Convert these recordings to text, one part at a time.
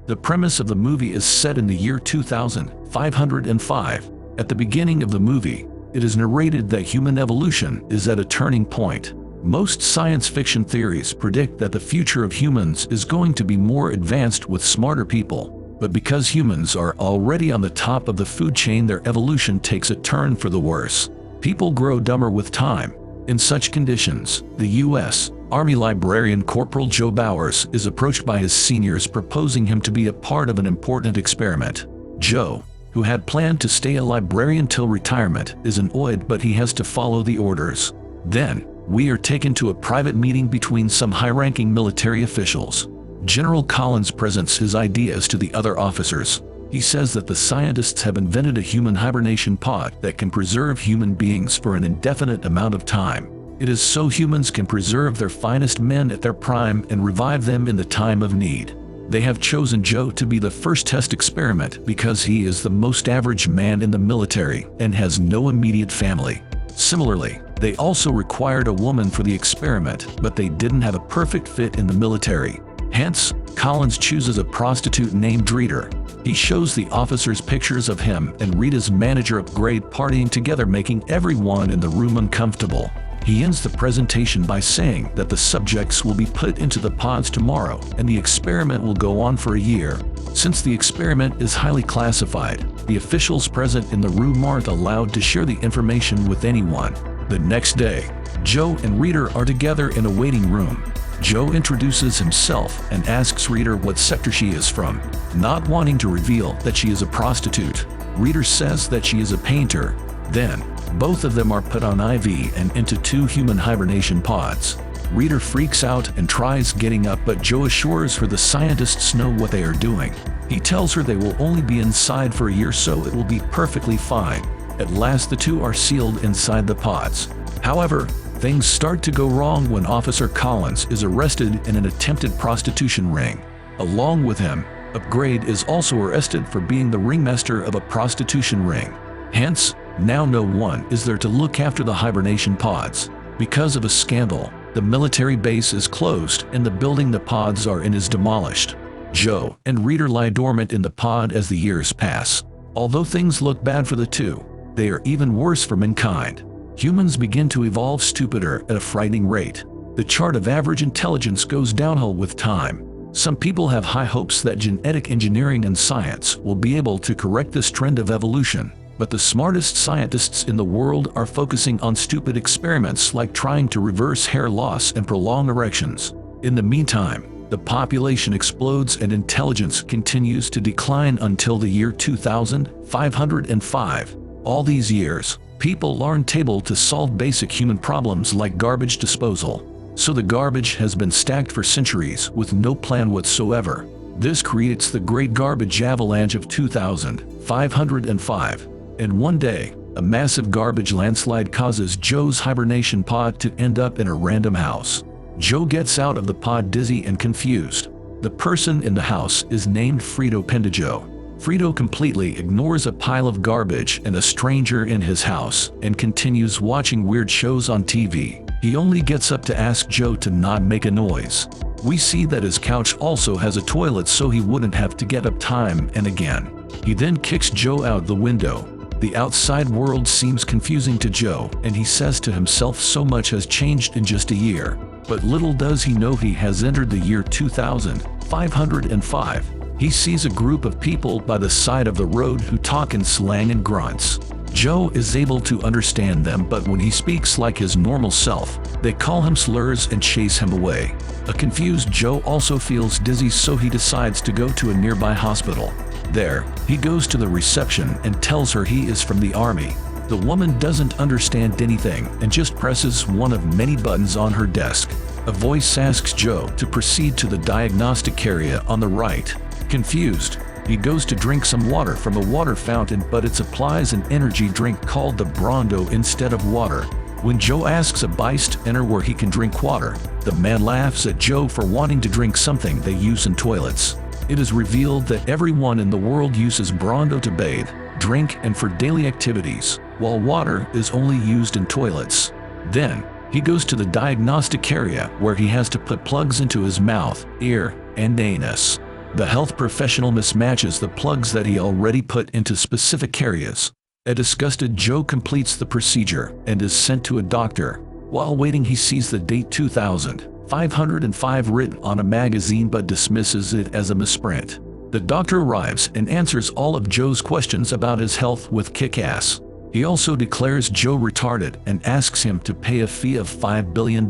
The premise of the movie is set in the year 2505. At the beginning of the movie, it is narrated that human evolution is at a turning point. Most science fiction theories predict that the future of humans is going to be more advanced with smarter people. But because humans are already on the top of the food chain, their evolution takes a turn for the worse. People grow dumber with time. In such conditions, the U.S. Army librarian Corporal Joe Bowers is approached by his seniors proposing him to be a part of an important experiment. Joe, who had planned to stay a librarian till retirement, is annoyed, but he has to follow the orders. Then, we are taken to a private meeting between some high-ranking military officials. General Collins presents his ideas to the other officers. He says that the scientists have invented a human hibernation pod that can preserve human beings for an indefinite amount of time. It is so humans can preserve their finest men at their prime and revive them in the time of need. They have chosen Joe to be the first test experiment because he is the most average man in the military and has no immediate family. Similarly, they also required a woman for the experiment, but they didn't have a perfect fit in the military. Hence, Collins chooses a prostitute named Rita. He shows the officers pictures of him and Rita's manager Upgrade partying together, making everyone in the room uncomfortable. He ends the presentation by saying that the subjects will be put into the pods tomorrow and the experiment will go on for a year. Since the experiment is highly classified, the officials present in the room aren't allowed to share the information with anyone. The next day, Joe and Rita are together in a waiting room. Joe introduces himself and asks Rita what sector she is from. Not wanting to reveal that she is a prostitute, Rita says that she is a painter. Then, both of them are put on IV and into two human hibernation pods. Rita freaks out and tries getting up, but Joe assures her the scientists know what they are doing. He tells her they will only be inside for a year, so it will be perfectly fine. At last, the two are sealed inside the pods. However, things start to go wrong when Officer Collins is arrested in an attempted prostitution ring. Along with him, Upgrade is also arrested for being the ringmaster of a prostitution ring. Hence, now no one is there to look after the hibernation pods. Because of a scandal, the military base is closed and the building the pods are in is demolished. Joe and Rita lie dormant in the pod as the years pass. Although things look bad for the two, they are even worse for mankind. Humans begin to evolve stupider at a frightening rate. The chart of average intelligence goes downhill with time. Some people have high hopes that genetic engineering and science will be able to correct this trend of evolution. But the smartest scientists in the world are focusing on stupid experiments like trying to reverse hair loss and prolong erections. In the meantime, the population explodes and intelligence continues to decline until the year 2505. All these years, people aren't able to solve basic human problems like garbage disposal. So the garbage has been stacked for centuries with no plan whatsoever. This creates the Great Garbage Avalanche of 2505. And one day, a massive garbage landslide causes Joe's hibernation pod to end up in a random house. Joe gets out of the pod dizzy and confused. The person in the house is named Frito Pendajo. Frito completely ignores a pile of garbage and a stranger in his house and continues watching weird shows on TV. He only gets up to ask Joe to not make a noise. We see that his couch also has a toilet so he wouldn't have to get up time and again. He then kicks Joe out the window. The outside world seems confusing to Joe, and he says to himself, so much has changed in just a year. But little does he know he has entered the year 2505. He sees a group of people by the side of the road who talk in slang and grunts. Joe is able to understand them, but when he speaks like his normal self, they call him slurs and chase him away. A confused Joe also feels dizzy, so he decides to go to a nearby hospital. There, he goes to the reception and tells her he is from the army. The woman doesn't understand anything and just presses one of many buttons on her desk. A voice asks Joe to proceed to the diagnostic area on the right. Confused, he goes to drink some water from a water fountain, but it supplies an energy drink called the Brondo instead of water. When Joe asks a bystander where he can drink water, the man laughs at Joe for wanting to drink something they use in toilets. It is revealed that everyone in the world uses Brondo to bathe, drink, and for daily activities, while water is only used in toilets. Then, he goes to the diagnostic area where he has to put plugs into his mouth, ear, and anus. The health professional mismatches the plugs that he already put into specific areas. A disgusted Joe completes the procedure and is sent to a doctor. While waiting, he sees the date 2505 written on a magazine but dismisses it as a misprint. The doctor arrives and answers all of Joe's questions about his health with kick-ass. He also declares Joe retarded and asks him to pay a fee of $5 billion.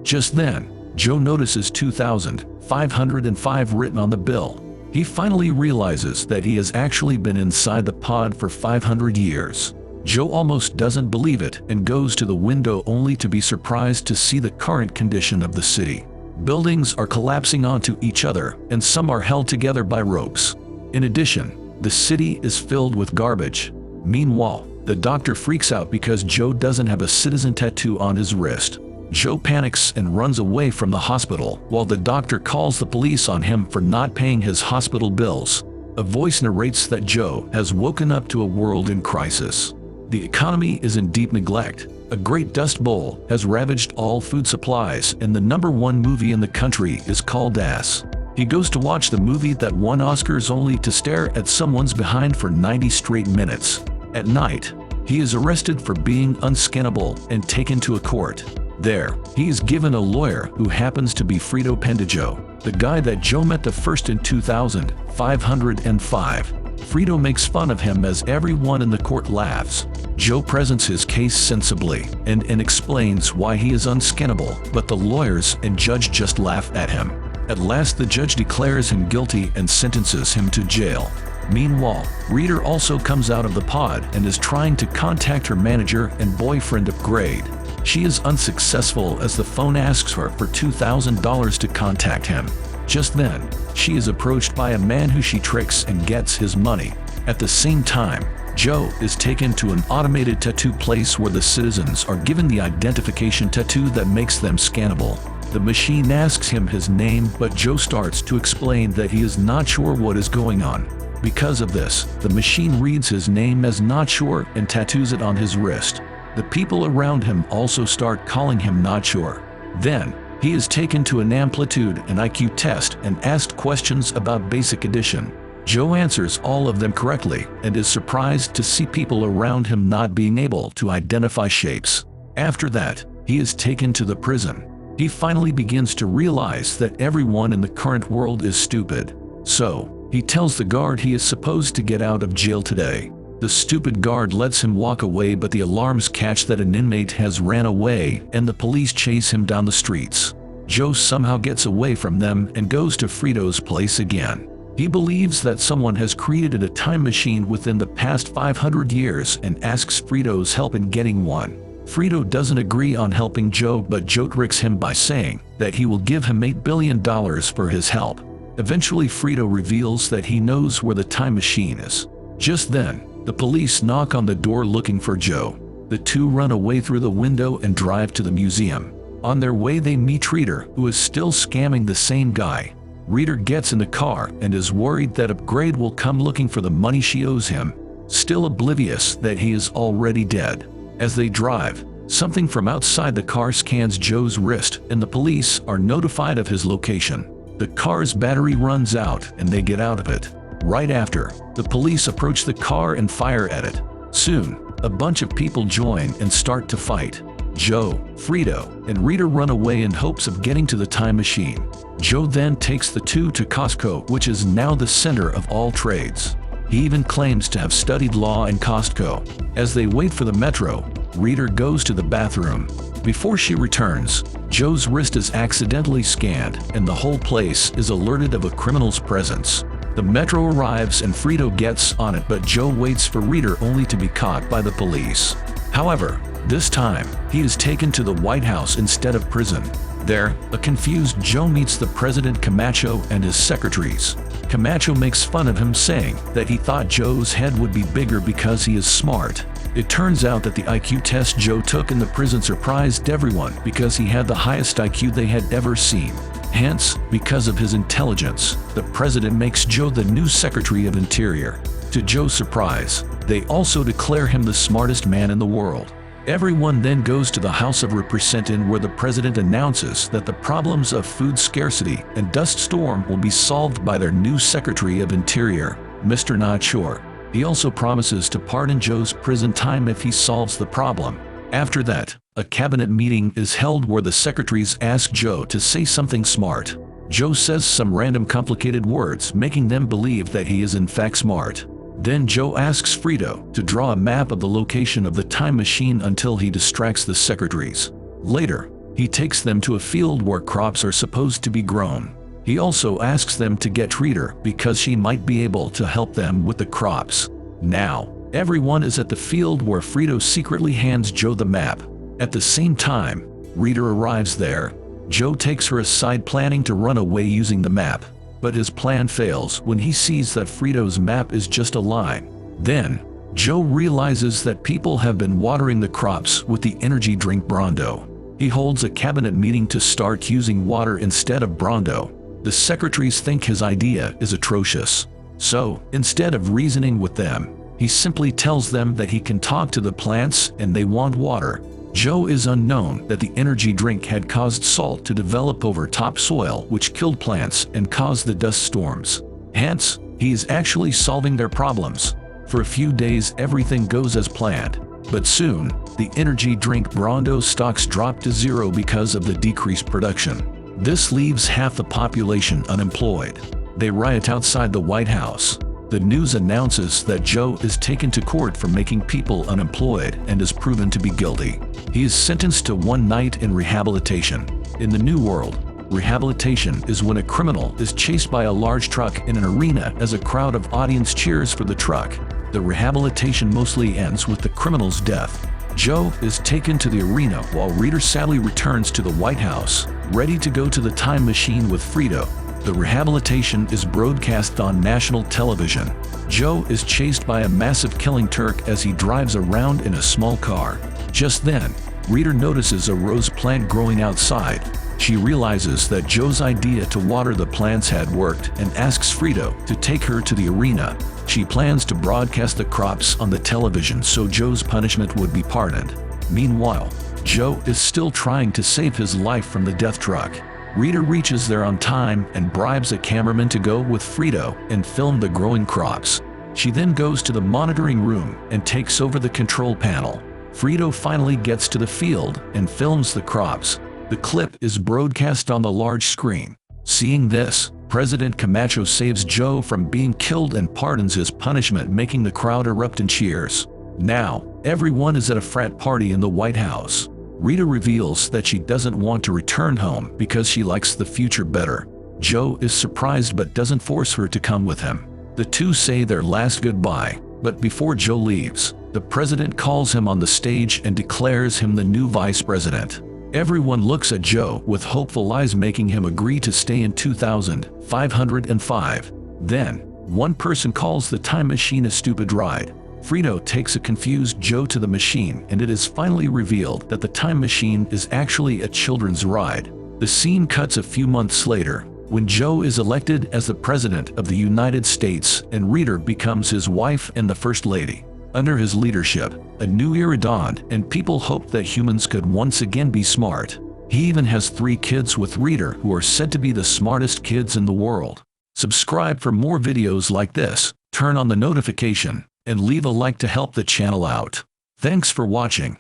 Just then, Joe notices 2505 written on the bill. He finally realizes that he has actually been inside the pod for 500 years. Joe almost doesn't believe it and goes to the window only to be surprised to see the current condition of the city. Buildings are collapsing onto each other and some are held together by ropes. In addition, the city is filled with garbage. Meanwhile, the doctor freaks out because Joe doesn't have a citizen tattoo on his wrist. Joe panics and runs away from the hospital while the doctor calls the police on him for not paying his hospital bills. A voice narrates that Joe has woken up to a world in crisis. The economy is in deep neglect. A great dust bowl has ravaged all food supplies and the #1 movie in the country is called Ass. He goes to watch the movie that won Oscars only to stare at someone's behind for 90 straight minutes. At night, he is arrested for being unscannable and taken to a court. There, he is given a lawyer who happens to be Fredo Pendijo, the guy that Joe met the first in 2505. Fredo makes fun of him as everyone in the court laughs. Joe presents his case sensibly and explains why he is unscannable, but the lawyers and judge just laugh at him. At last, the judge declares him guilty and sentences him to jail. Meanwhile, Reader also comes out of the pod and is trying to contact her manager and boyfriend Upgrade. She is unsuccessful as the phone asks her for $2,000 to contact him. Just then, she is approached by a man who she tricks and gets his money. At the same time, Joe is taken to an automated tattoo place where the citizens are given the identification tattoo that makes them scannable. The machine asks him his name, but Joe starts to explain that he is not sure what is going on. Because of this, the machine reads his name as not sure and tattoos it on his wrist. The people around him also start calling him not sure. Then, he is taken to an amplitude and IQ test and asked questions about basic addition. Joe answers all of them correctly and is surprised to see people around him not being able to identify shapes. After that, he is taken to the prison. He finally begins to realize that everyone in the current world is stupid. So, he tells the guard he is supposed to get out of jail today. The stupid guard lets him walk away, but the alarms catch that an inmate has ran away and the police chase him down the streets. Joe somehow gets away from them and goes to Fredo's place again. He believes that someone has created a time machine within the past 500 years and asks Fredo's help in getting one. Fredo doesn't agree on helping Joe, but Joe tricks him by saying that he will give him $8 billion for his help. Eventually, Fredo reveals that he knows where the time machine is. Just then, the police knock on the door looking for Joe. The two run away through the window and drive to the museum. On their way, they meet Reader, who is still scamming the same guy. Reader gets in the car and is worried that Upgrade will come looking for the money she owes him, still oblivious that he is already dead. As they drive, something from outside the car scans Joe's wrist and the police are notified of his location. The car's battery runs out and they get out of it. Right after, the police approach the car and fire at it. Soon, a bunch of people join and start to fight. Joe, Fredo, and Reader run away in hopes of getting to the time machine. Joe then takes the two to Costco, which is now the center of all trades. He even claims to have studied law in Costco. As they wait for the metro, Reader goes to the bathroom. Before she returns, Joe's wrist is accidentally scanned and the whole place is alerted of a criminal's presence. The metro arrives and Fredo gets on it, but Joe waits for Reader only to be caught by the police. However, this time, he is taken to the White House instead of prison. There, a confused Joe meets the President Camacho and his secretaries. Camacho makes fun of him, saying that he thought Joe's head would be bigger because he is smart. It turns out that the IQ test Joe took in the prison surprised everyone because he had the highest IQ they had ever seen. Hence, because of his intelligence, the president makes Joe the new Secretary of Interior. To Joe's surprise, they also declare him the smartest man in the world. Everyone then goes to the house of Persone where the president announces that the problems of food scarcity and dust storm will be solved by their new Secretary of Interior, Mr. Not Sure. He also promises to pardon Joe's prison time if he solves the problem. After that, a cabinet meeting is held where the secretaries ask Joe to say something smart. Joe says some random complicated words, making them believe that he is in fact smart. Then Joe asks Frito to draw a map of the location of the time machine until he distracts the secretaries. Later, he takes them to a field where crops are supposed to be grown. He also asks them to get Rita because she might be able to help them with the crops. Now, everyone is at the field where Frito secretly hands Joe the map. At the same time, Rita arrives there. Joe takes her aside planning to run away using the map, but his plan fails when he sees that Frito's map is just a line. Then, Joe realizes that people have been watering the crops with the energy drink Brondo. He holds a cabinet meeting to start using water instead of Brondo. The secretaries think his idea is atrocious. So, instead of reasoning with them, he simply tells them that he can talk to the plants and they want water. Joe is unknown that the energy drink had caused salt to develop over topsoil, which killed plants and caused the dust storms. Hence, he is actually solving their problems. For a few days everything goes as planned, but soon, the energy drink Brondo stocks drop to zero because of the decreased production. This leaves half the population unemployed. They riot outside the White House. The news announces that Joe is taken to court for making people unemployed and is proven to be guilty. He is sentenced to 1 night in rehabilitation. In the New World, rehabilitation is when a criminal is chased by a large truck in an arena as a crowd of audience cheers for the truck. The rehabilitation mostly ends with the criminal's death. Joe is taken to the arena while Rita sadly returns to the White House, ready to go to the time machine with Frito. The rehabilitation is broadcast on national television. Joe is chased by a massive killing Turk as he drives around in a small car. Just then, Rita notices a rose plant growing outside. She realizes that Joe's idea to water the plants had worked and asks Frito to take her to the arena. She plans to broadcast the crops on the television so Joe's punishment would be pardoned. Meanwhile, Joe is still trying to save his life from the death truck. Rita reaches there on time and bribes a cameraman to go with Frito and film the growing crops. She then goes to the monitoring room and takes over the control panel. Frito finally gets to the field and films the crops. The clip is broadcast on the large screen. Seeing this, President Camacho saves Joe from being killed and pardons his punishment, making the crowd erupt in cheers. Now, everyone is at a frat party in the White House. Rita reveals that she doesn't want to return home because she likes the future better. Joe is surprised but doesn't force her to come with him. The two say their last goodbye, but before Joe leaves, the president calls him on the stage and declares him the new vice president. Everyone looks at Joe with hopeful eyes, making him agree to stay in 2505. Then, one person calls the time machine a stupid ride. Frito takes a confused Joe to the machine and it is finally revealed that the time machine is actually a children's ride. The scene cuts a few months later, when Joe is elected as the President of the United States and Rita becomes his wife and the First Lady. Under his leadership, a new era dawned and people hoped that humans could once again be smart. He even has 3 kids with Rita who are said to be the smartest kids in the world. Subscribe for more videos like this, turn on the notification, and leave a like to help the channel out. Thanks for watching.